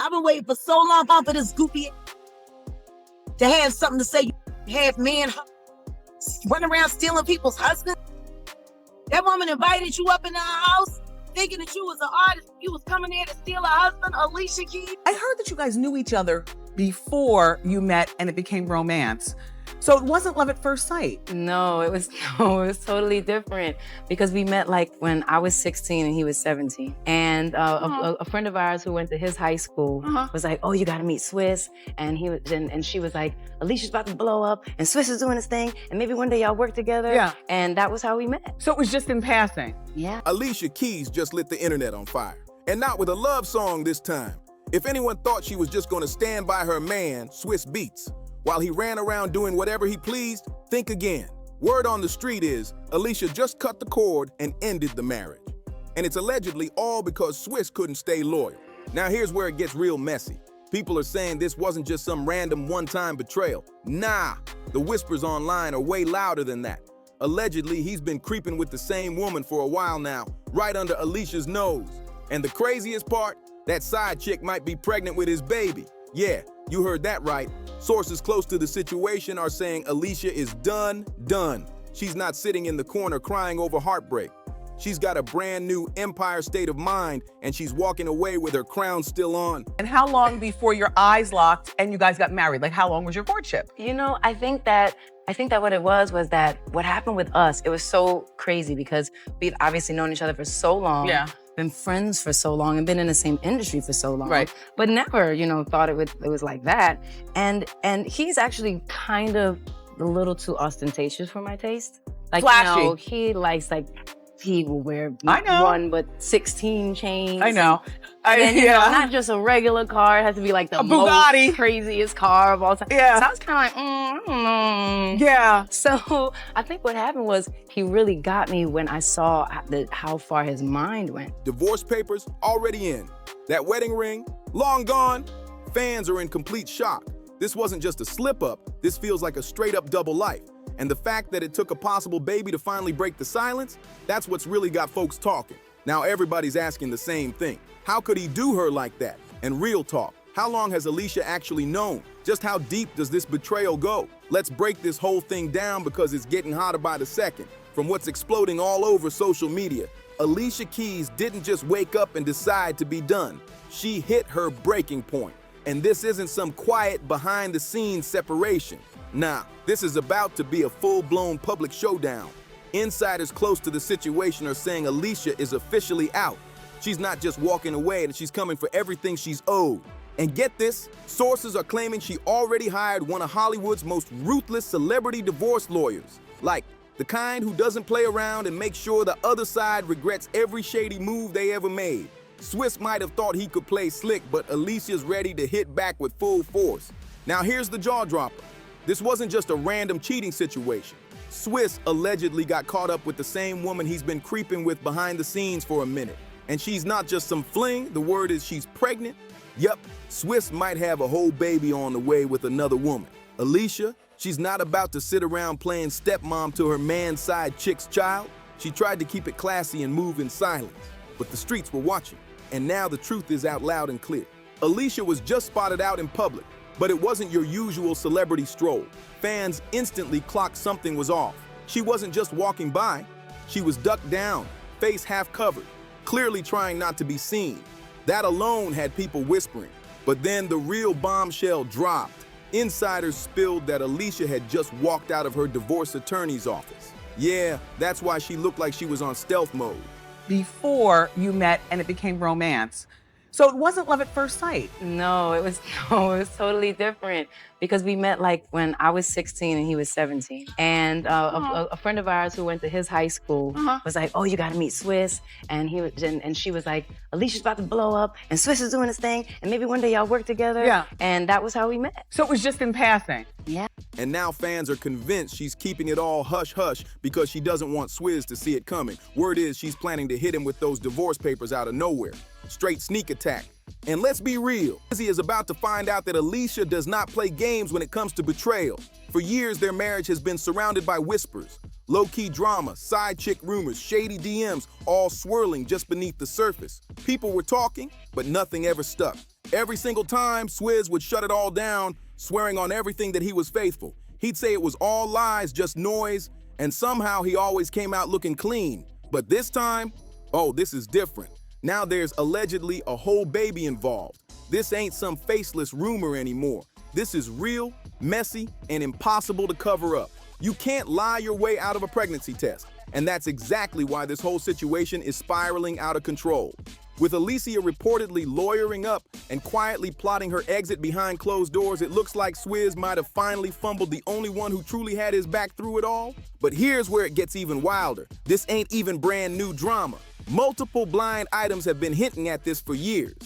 I've been waiting for so long for this goofy to have something to say. Have men running around stealing people's husbands. That woman invited you up in her house thinking that you was an artist. You was coming there to steal her husband, Alicia Keys. I heard that you guys knew each other before you met and it became romance. So it wasn't love at first sight. No, it was totally different because we met like when I was 16 and he was 17. And a friend of ours who went to his high school was like, "Oh, you got to meet Swiss." And he was, and she was like, "Alicia's about to blow up, and Swiss is doing his thing, and maybe one day y'all work together." Yeah. And that was how we met. So it was just in passing. Yeah. Alicia Keys just lit the internet on fire, and not with a love song this time. If anyone thought she was just going to stand by her man, Swiss Beats, while he ran around doing whatever he pleased, think again. Word on the street is Alicia just cut the cord and ended the marriage. And it's allegedly all because Swiss couldn't stay loyal. Now here's where it gets real messy. People are saying this wasn't just some random one-time betrayal. Nah, the whispers online are way louder than that. Allegedly, he's been creeping with the same woman for a while now, right under Alicia's nose. And the craziest part, that side chick might be pregnant with his baby. Yeah, you heard that right. Sources close to the situation are saying Alicia is done. She's not sitting in the corner crying over heartbreak. She's got a brand new empire state of mind, and she's walking away with her crown still on. And how long before your eyes locked and you guys got married? Like, how long was your courtship? You know, I think that what it was that what happened with us, it was so crazy because we've obviously known each other for so long. Yeah. Been friends for so long and been in the same industry for so long. Right. But never, thought it was like that. And he's actually kind of a little too ostentatious for my taste. Like, flashy. He likes he will wear I know. 1 but 16 chains. I know. And then, not just a regular car. It has to be like the Bugatti. most craziest car of all time. Yeah. So I was kind of like, I don't know. Yeah. So I think what happened was he really got me when I saw how far his mind went. Divorce papers already in. That wedding ring, long gone. Fans are in complete shock. This wasn't just a slip-up. This feels like a straight-up double life. And the fact that it took a possible baby to finally break the silence, that's what's really got folks talking. Now everybody's asking the same thing. How could he do her like that? And real talk, how long has Alicia actually known? Just how deep does this betrayal go? Let's break this whole thing down because it's getting hotter by the second. From what's exploding all over social media, Alicia Keys didn't just wake up and decide to be done. She hit her breaking point. And this isn't some quiet behind-the-scenes separation. Nah, this is about to be a full-blown public showdown. Insiders close to the situation are saying Alicia is officially out. She's not just walking away, and she's coming for everything she's owed. And get this, sources are claiming she already hired one of Hollywood's most ruthless celebrity divorce lawyers. Like, the kind who doesn't play around and makes sure the other side regrets every shady move they ever made. Swiss might have thought he could play slick, but Alicia's ready to hit back with full force. Now here's the jaw dropper. This wasn't just a random cheating situation. Swiss allegedly got caught up with the same woman he's been creeping with behind the scenes for a minute. And she's not just some fling, the word is she's pregnant. Yup, Swiss might have a whole baby on the way with another woman. Alicia, she's not about to sit around playing stepmom to her man's side chick's child. She tried to keep it classy and move in silence. But the streets were watching, and now the truth is out loud and clear. Alicia was just spotted out in public, but it wasn't your usual celebrity stroll. Fans instantly clocked something was off. She wasn't just walking by, she was ducked down, face half covered, clearly trying not to be seen. That alone had people whispering. But then the real bombshell dropped. Insiders spilled that Alicia had just walked out of her divorce attorney's office. Yeah, that's why she looked like she was on stealth mode. Before you met and it became romance. So it wasn't love at first sight. No, it was totally different because we met like when I was 16 and he was 17. And a friend of ours who went to his high school was like, "Oh, you got to meet Swiss." And she was like, "Alicia's about to blow up, and Swiss is doing his thing, and maybe one day y'all work together." Yeah. And that was how we met. So it was just in passing. Yeah. And now fans are convinced she's keeping it all hush-hush because she doesn't want Swizz to see it coming. Word is she's planning to hit him with those divorce papers out of nowhere. Straight sneak attack. And let's be real, Lizzie is about to find out that Alicia does not play games when it comes to betrayal. For years, their marriage has been surrounded by whispers, low-key drama, side chick rumors, shady DMs, all swirling just beneath the surface. People were talking, but nothing ever stuck. Every single time, Swizz would shut it all down, swearing on everything that he was faithful. He'd say it was all lies, just noise, and somehow he always came out looking clean. But this time, oh, this is different. Now there's allegedly a whole baby involved. This ain't some faceless rumor anymore. This is real, messy, and impossible to cover up. You can't lie your way out of a pregnancy test. And that's exactly why this whole situation is spiraling out of control. With Alicia reportedly lawyering up and quietly plotting her exit behind closed doors, it looks like Swizz might have finally fumbled the only one who truly had his back through it all. But here's where it gets even wilder. This ain't even brand new drama. Multiple blind items have been hinting at this for years.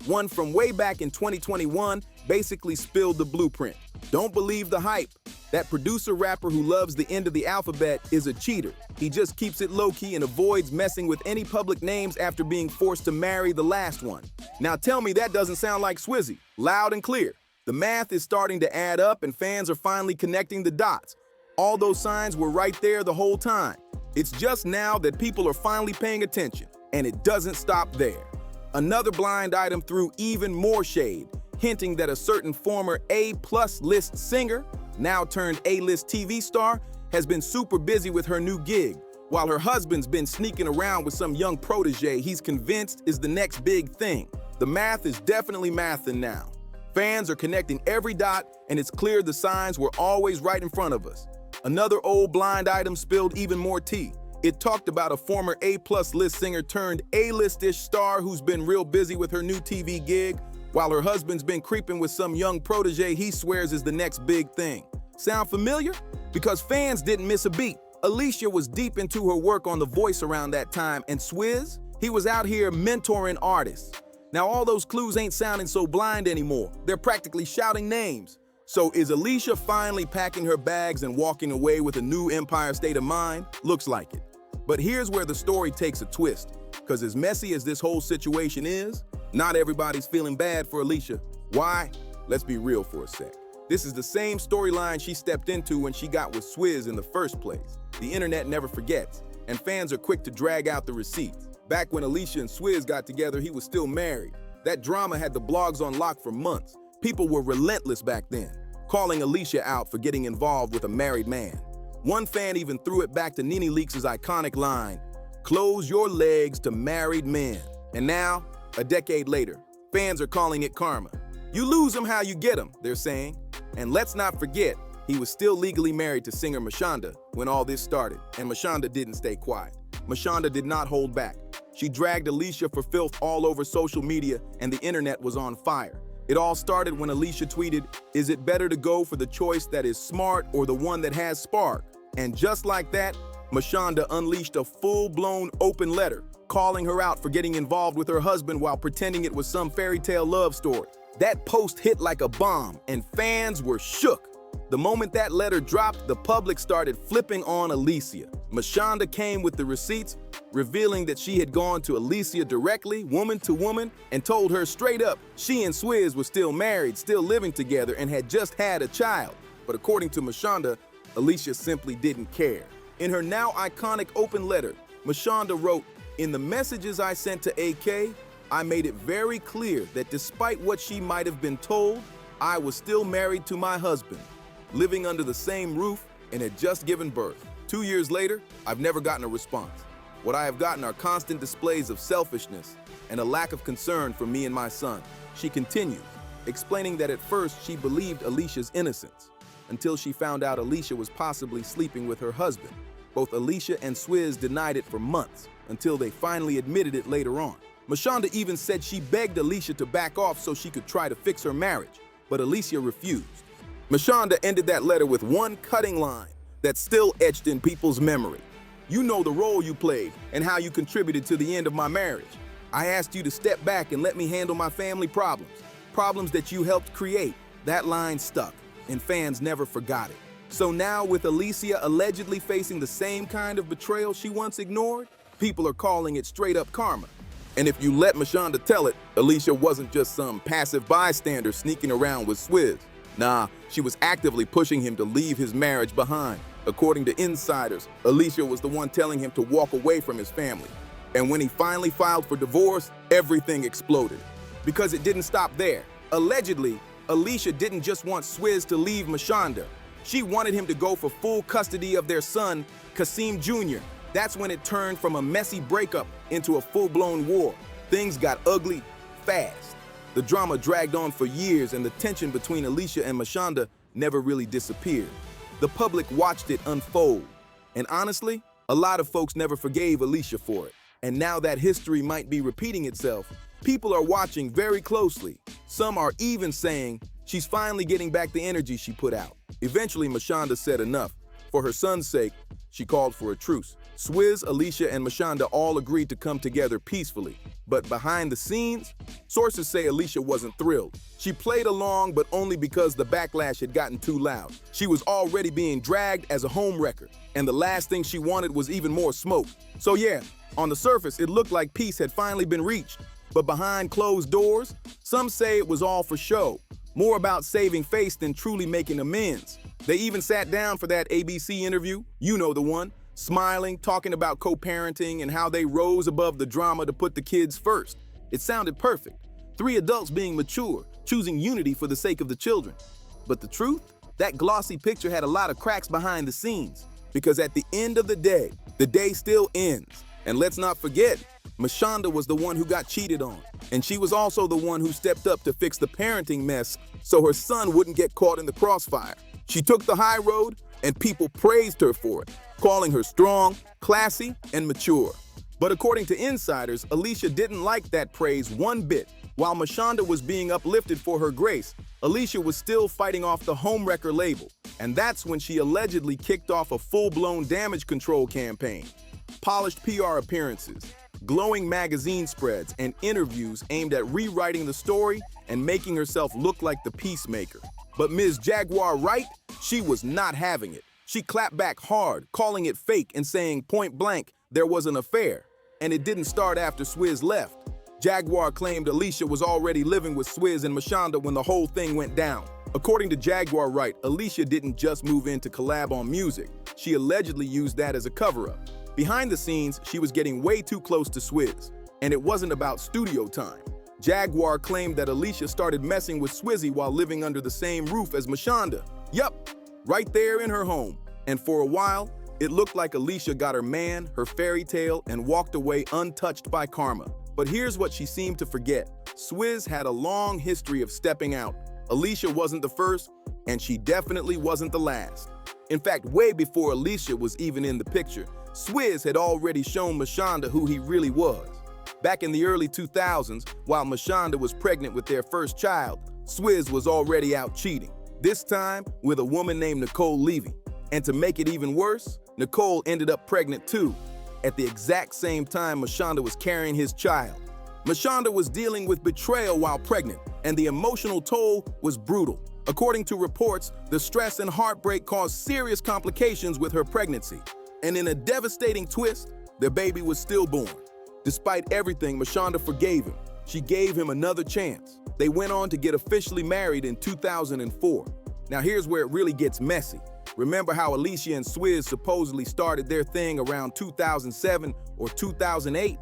One from way back in 2021 basically spilled the blueprint. Don't believe the hype. That producer rapper who loves the end of the alphabet is a cheater. He just keeps it low-key and avoids messing with any public names after being forced to marry the last one. Now tell me that doesn't sound like Swizzy. Loud and clear. The math is starting to add up and fans are finally connecting the dots. All those signs were right there the whole time. It's just now that people are finally paying attention, and it doesn't stop there. Another blind item threw even more shade, hinting that a certain former A-plus list singer, now turned A-list TV star, has been super busy with her new gig, while her husband's been sneaking around with some young protege he's convinced is the next big thing. The math is definitely mathing now. Fans are connecting every dot, and it's clear the signs were always right in front of us. Another old blind item spilled even more tea. It talked about a former A-plus list singer turned A-list-ish star who's been real busy with her new TV gig, while her husband's been creeping with some young protege he swears is the next big thing. Sound familiar? Because fans didn't miss a beat. Alicia was deep into her work on The Voice around that time, and Swizz, he was out here mentoring artists. Now all those clues ain't sounding so blind anymore. They're practically shouting names. So is Alicia finally packing her bags and walking away with a new Empire state of mind? Looks like it. But here's where the story takes a twist. Because as messy as this whole situation is, not everybody's feeling bad for Alicia. Why? Let's be real for a sec. This is the same storyline she stepped into when she got with Swizz in the first place. The internet never forgets, and fans are quick to drag out the receipts. Back when Alicia and Swizz got together, he was still married. That drama had the blogs on lock for months. People were relentless back then, calling Alicia out for getting involved with a married man. One fan even threw it back to Nene Leakes' iconic line, "Close your legs to married men." And now, a decade later, fans are calling it karma. You lose them how you get them, they're saying. And let's not forget, he was still legally married to singer Mashonda when all this started, and Mashonda didn't stay quiet. Mashonda did not hold back. She dragged Alicia for filth all over social media, and the internet was on fire. It all started when Alicia tweeted, "Is it better to go for the choice that is smart or the one that has spark?" And just like that, Mashonda unleashed a full-blown open letter, calling her out for getting involved with her husband while pretending it was some fairy tale love story. That post hit like a bomb, and fans were shook. The moment that letter dropped, the public started flipping on Alicia. Mashonda came with the receipts, revealing that she had gone to Alicia directly, woman to woman, and told her straight up she and Swizz were still married, still living together, and had just had a child. But according to Mashonda, Alicia simply didn't care. In her now iconic open letter, Mashonda wrote, "In the messages I sent to AK, I made it very clear that despite what she might have been told, I was still married to my husband, living under the same roof, and had just given birth. 2 years later, I've never gotten a response. What I have gotten are constant displays of selfishness and a lack of concern for me and my son." She continued, explaining that at first she believed Alicia's innocence, until she found out Alicia was possibly sleeping with her husband. Both Alicia and Swizz denied it for months, until they finally admitted it later on. Mashonda even said she begged Alicia to back off so she could try to fix her marriage, but Alicia refused. Mashonda ended that letter with one cutting line that's still etched in people's memory. "You know the role you played and how you contributed to the end of my marriage. I asked you to step back and let me handle my family problems that you helped create." That line stuck, and fans never forgot it. So now, with Alicia allegedly facing the same kind of betrayal she once ignored, people are calling it straight up karma. And if you let Mashonda tell it, Alicia wasn't just some passive bystander sneaking around with Swizz. Nah, she was actively pushing him to leave his marriage behind. According to insiders, Alicia was the one telling him to walk away from his family. And when he finally filed for divorce, everything exploded. Because it didn't stop there. Allegedly, Alicia didn't just want Swizz to leave Mashonda. She wanted him to go for full custody of their son, Kasim Jr. That's when it turned from a messy breakup into a full-blown war. Things got ugly fast. The drama dragged on for years, and the tension between Alicia and Mashonda never really disappeared. The public watched it unfold. And honestly, a lot of folks never forgave Alicia for it. And now that history might be repeating itself, people are watching very closely. Some are even saying she's finally getting back the energy she put out. Eventually, Mashonda said enough. For her son's sake, she called for a truce. Swizz, Alicia, and Mashonda all agreed to come together peacefully. But behind the scenes, sources say Alicia wasn't thrilled. She played along, but only because the backlash had gotten too loud. She was already being dragged as a homewrecker, and the last thing she wanted was even more smoke. So yeah, on the surface, it looked like peace had finally been reached. But behind closed doors, some say it was all for show. More about saving face than truly making amends. They even sat down for that ABC interview, you know the one, smiling, talking about co-parenting and how they rose above the drama to put the kids first. It sounded perfect. 3 adults being mature, choosing unity for the sake of the children. But the truth? That glossy picture had a lot of cracks behind the scenes. Because at the end of the day still ends. And let's not forget, Mashonda was the one who got cheated on. And she was also the one who stepped up to fix the parenting mess so her son wouldn't get caught in the crossfire. She took the high road, and people praised her for it, calling her strong, classy, and mature. But according to insiders, Alicia didn't like that praise one bit. While Mashonda was being uplifted for her grace, Alicia was still fighting off the homewrecker label. And that's when she allegedly kicked off a full-blown damage control campaign. Polished PR appearances, glowing magazine spreads, and interviews aimed at rewriting the story and making herself look like the peacemaker. But Ms. Jaguar Wright, she was not having it. She clapped back hard, calling it fake and saying point blank there was an affair. And it didn't start after Swizz left. Jaguar claimed Alicia was already living with Swizz and Mashonda when the whole thing went down. According to Jaguar Wright, Alicia didn't just move in to collab on music. She allegedly used that as a cover-up. Behind the scenes, she was getting way too close to Swizz. And it wasn't about studio time. Jaguar claimed that Alicia started messing with Swizzy while living under the same roof as Mashonda. Yup, right there in her home. And for a while, it looked like Alicia got her man, her fairy tale, and walked away untouched by karma. But here's what she seemed to forget. Swizz had a long history of stepping out. Alicia wasn't the first, and she definitely wasn't the last. In fact, way before Alicia was even in the picture, Swizz had already shown Mashonda who he really was. Back in the early 2000s, while Mashonda was pregnant with their first child, Swizz was already out cheating. This time with a woman named Nicole Levy. And to make it even worse, Nicole ended up pregnant too, at the exact same time Mashonda was carrying his child. Mashonda was dealing with betrayal while pregnant, and the emotional toll was brutal. According to reports, the stress and heartbreak caused serious complications with her pregnancy. And in a devastating twist, the baby was stillborn. Despite everything, Mashonda forgave him. She gave him another chance. They went on to get officially married in 2004. Now here's where it really gets messy. Remember how Alicia and Swizz supposedly started their thing around 2007 or 2008?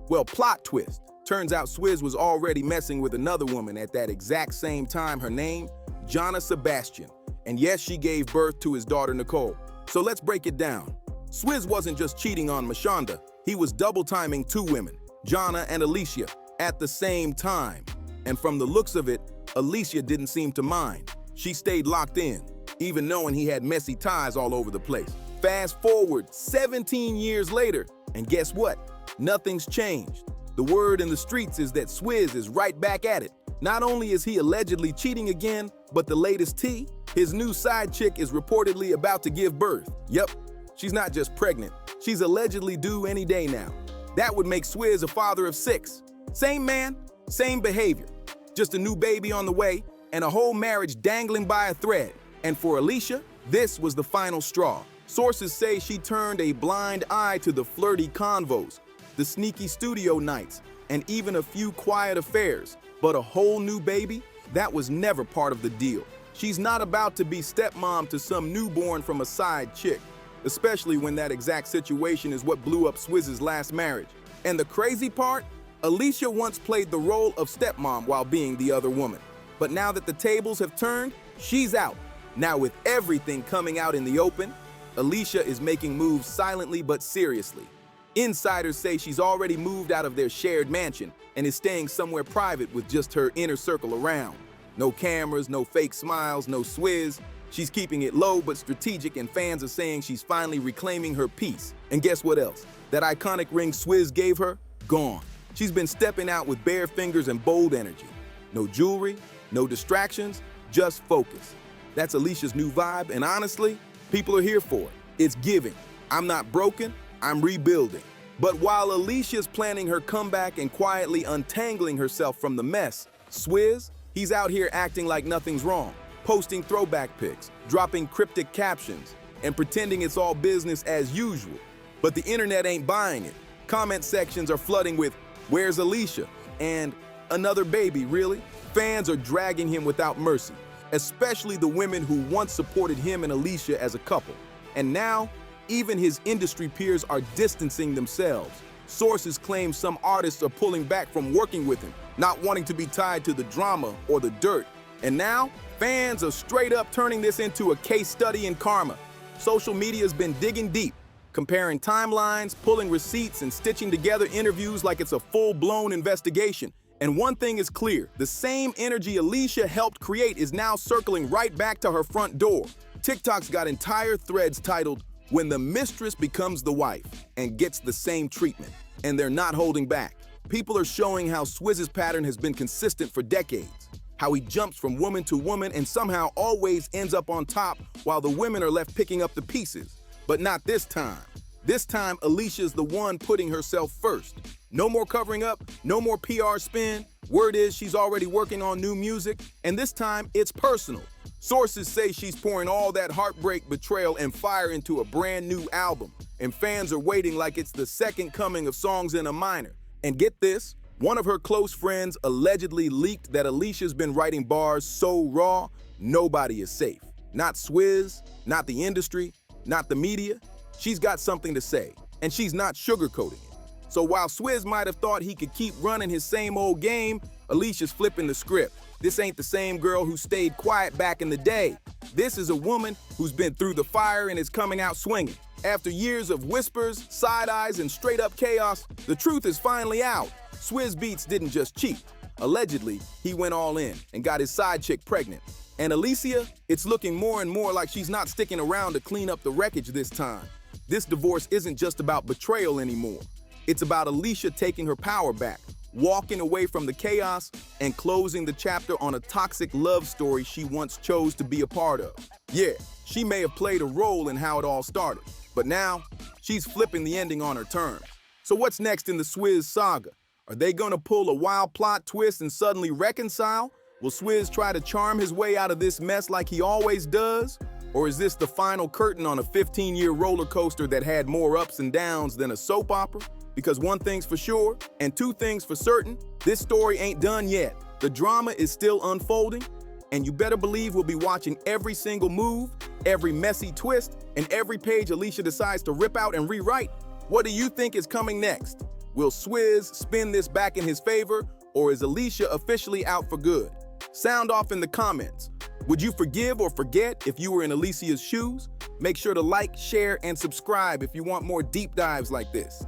Well, plot twist. Turns out Swizz was already messing with another woman at that exact same time. Her name, Jonna Sebastian. And yes, she gave birth to his daughter Nicole. So let's break it down. Swizz wasn't just cheating on Mashonda. He was double-timing 2 women, Jonna and Alicia, at the same time. And from the looks of it, Alicia didn't seem to mind. She stayed locked in, even knowing he had messy ties all over the place. Fast forward 17 years later, and guess what? Nothing's changed. The word in the streets is that Swizz is right back at it. Not only is he allegedly cheating again, but the latest tea, his new side chick is reportedly about to give birth. Yep, she's not just pregnant, she's allegedly due any day now. That would make Swizz a father of 6. Same man, same behavior. Just a new baby on the way, and a whole marriage dangling by a thread. And for Alicia, this was the final straw. Sources say she turned a blind eye to the flirty convos, the sneaky studio nights, and even a few quiet affairs. But a whole new baby? That was never part of the deal. She's not about to be stepmom to some newborn from a side chick, especially when that exact situation is what blew up Swizz's last marriage. And the crazy part? Alicia once played the role of stepmom while being the other woman. But now that the tables have turned, she's out. Now with everything coming out in the open, Alicia is making moves silently but seriously. Insiders say she's already moved out of their shared mansion and is staying somewhere private with just her inner circle around. No cameras, no fake smiles, no swizz. She's keeping it low but strategic, and fans are saying she's finally reclaiming her peace. And guess what else? That iconic ring Swizz gave her? Gone. She's been stepping out with bare fingers and bold energy. No jewelry, no distractions, just focus. That's Alicia's new vibe, and honestly, people are here for it. It's giving. I'm not broken, I'm rebuilding. But while Alicia's planning her comeback and quietly untangling herself from the mess, Swizz, he's out here acting like nothing's wrong, posting throwback pics, dropping cryptic captions, and pretending it's all business as usual. But the internet ain't buying it. Comment sections are flooding with, "Where's Alicia?" and "Another baby, really?" Fans are dragging him without mercy, especially the women who once supported him and Alicia as a couple. And now, even his industry peers are distancing themselves. Sources claim some artists are pulling back from working with him, not wanting to be tied to the drama or the dirt. And now, fans are straight up turning this into a case study in karma. Social media's been digging deep, comparing timelines, pulling receipts, and stitching together interviews like it's a full-blown investigation. And one thing is clear, the same energy Alicia helped create is now circling right back to her front door. TikTok's got entire threads titled, "When the Mistress Becomes the Wife," and gets the same treatment. And they're not holding back. People are showing how Swizz's pattern has been consistent for decades, how he jumps from woman to woman and somehow always ends up on top while the women are left picking up the pieces. But not this time. This time, Alicia's the one putting herself first. No more covering up, no more PR spin. Word is she's already working on new music, and this time it's personal. Sources say she's pouring all that heartbreak, betrayal, and fire into a brand new album, and fans are waiting like it's the second coming of Songs in a Minor. And get this, one of her close friends allegedly leaked that Alicia's been writing bars so raw, nobody is safe. Not Swizz, not the industry, not the media. She's got something to say, and she's not sugarcoating it. So while Swizz might have thought he could keep running his same old game, Alicia's flipping the script. This ain't the same girl who stayed quiet back in the day. This is a woman who's been through the fire and is coming out swinging. After years of whispers, side eyes, and straight up chaos, the truth is finally out. Swizz Beatz didn't just cheat. Allegedly, he went all in and got his side chick pregnant. And Alicia, it's looking more and more like she's not sticking around to clean up the wreckage this time. This divorce isn't just about betrayal anymore. It's about Alicia taking her power back, walking away from the chaos, and closing the chapter on a toxic love story she once chose to be a part of. Yeah, she may have played a role in how it all started, but now she's flipping the ending on her terms. So what's next in the Swizz saga? Are they gonna pull a wild plot twist and suddenly reconcile? Will Swizz try to charm his way out of this mess like he always does? Or is this the final curtain on a 15-year roller coaster that had more ups and downs than a soap opera? Because one thing's for sure, and two things for certain, this story ain't done yet. The drama is still unfolding, and you better believe we'll be watching every single move, every messy twist, and every page Alicia decides to rip out and rewrite. What do you think is coming next? Will Swizz spin this back in his favor, or is Alicia officially out for good? Sound off in the comments. Would you forgive or forget if you were in Alicia's shoes? Make sure to like, share, and subscribe if you want more deep dives like this.